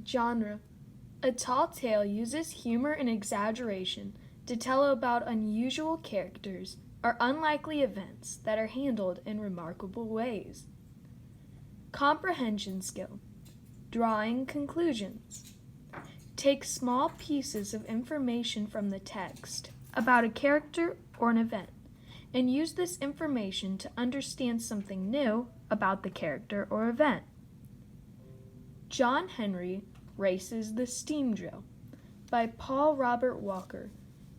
Genre. A tall tale uses humor and exaggeration to tell about unusual characters or unlikely events that are handled in remarkable ways. Comprehension skill. Drawing conclusions. Take small pieces of information from the text about a character or an event and use this information to understand something new about the character or event. John Henry Races the Steam Drill by Paul Robert Walker,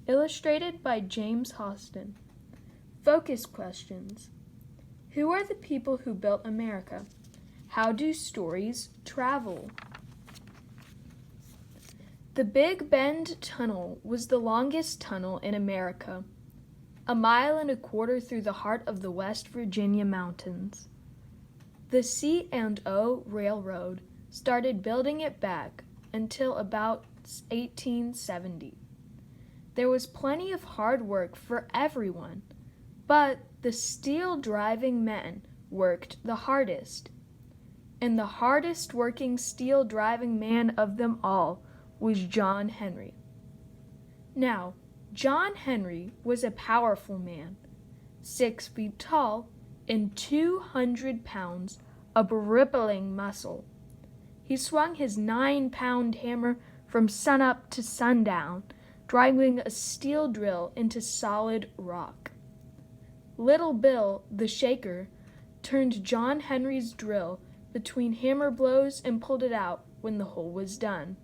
illustrated by James Hostin. Focus questions. Who are the people who built America? How do stories travel? The Big Bend Tunnel was the longest tunnel in America, 1.25 miles through the heart of the West Virginia mountains. The C&O Railroad started building it back until about 1870. There was plenty of hard work for everyone, but the steel-driving men worked the hardest. And the hardest working steel-driving man of them all was John Henry. Now, John Henry was a powerful man, 6 feet tall and 200 pounds of rippling muscle. He swung his 9-pound hammer from sunup to sundown, driving a steel drill into solid rock. Little Bill, the shaker, turned John Henry's drill between hammer blows and pulled it out when the hole was done.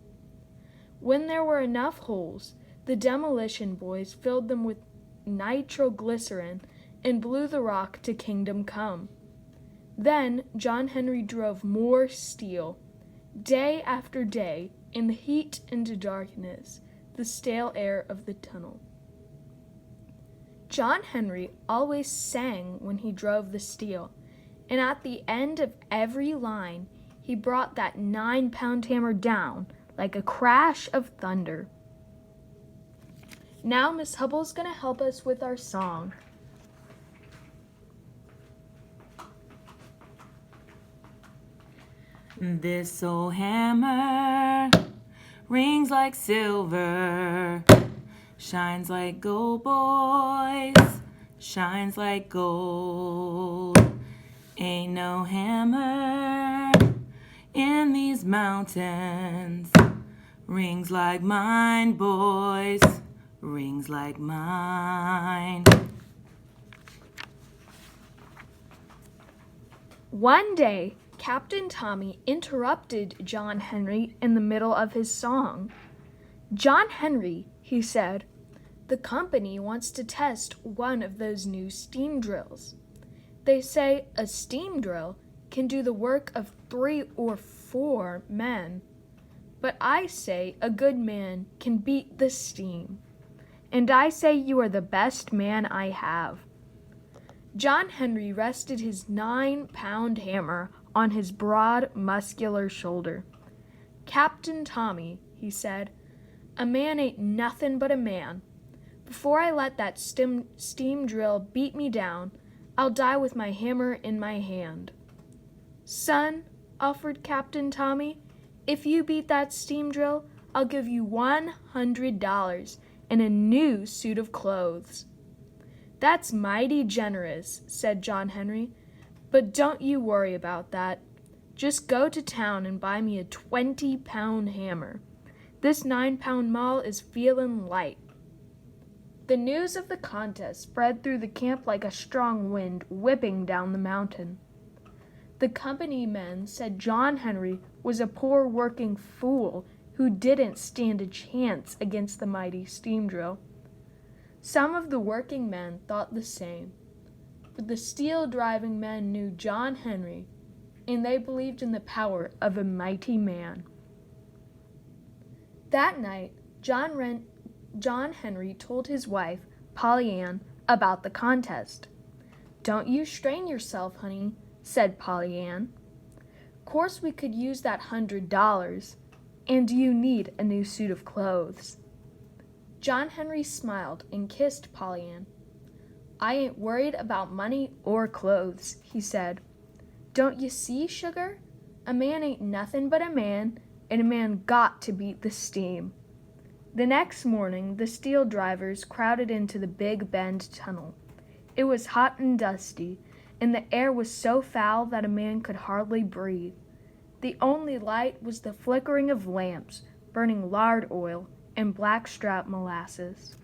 When there were enough holes, the demolition boys filled them with nitroglycerin and blew the rock to kingdom come. Then John Henry drove more steel, day after day, in the heat and darkness, the stale air of the tunnel. John Henry always sang when he drove the steel, and at the end of every line, he brought that 9-pound hammer down like a crash of thunder. Now Miss Hubble's going to help us with our song. This old hammer rings like silver, shines like gold, boys, shines like gold. Ain't no hammer in these mountains rings like mine, boys, rings like mine. One day, Captain Tommy interrupted John Henry in the middle of his song. "John Henry," he said, "the company wants to test one of those new steam drills. They say a steam drill can do the work of 3 or 4 men. But I say a good man can beat the steam. And I say you are the best man I have." John Henry rested his 9-pound hammer on his broad, muscular shoulder. "Captain Tommy," he said, "a man ain't nothing but a man. Before I let that steam drill beat me down, I'll die with my hammer in my hand." "Son," offered Captain Tommy, "if you beat that steam drill, I'll give you $100 and a new suit of clothes." "That's mighty generous," said John Henry, "but don't you worry about that. Just go to town and buy me a 20-pound hammer. This 9-pound maul is feelin' light." The news of the contest spread through the camp like a strong wind whipping down the mountain. The company men said John Henry was a poor working fool who didn't stand a chance against the mighty steam drill. Some of the working men thought the same, but the steel-driving men knew John Henry, and they believed in the power of a mighty man. That night, John Henry told his wife, Polly Ann, about the contest. "Don't you strain yourself, honey," said Polly Ann. "Course we could use that $100, and you need a new suit of clothes." John Henry smiled and kissed Polly Ann. "I ain't worried about money or clothes," he said. "Don't you see, sugar? A man ain't nothing but a man, and a man got to beat the steam. The next morning, the steel drivers crowded into the Big Bend tunnel. It was hot and dusty, and the air was so foul that a man could hardly breathe. The only light was the flickering of lamps, burning lard oil and blackstrap molasses.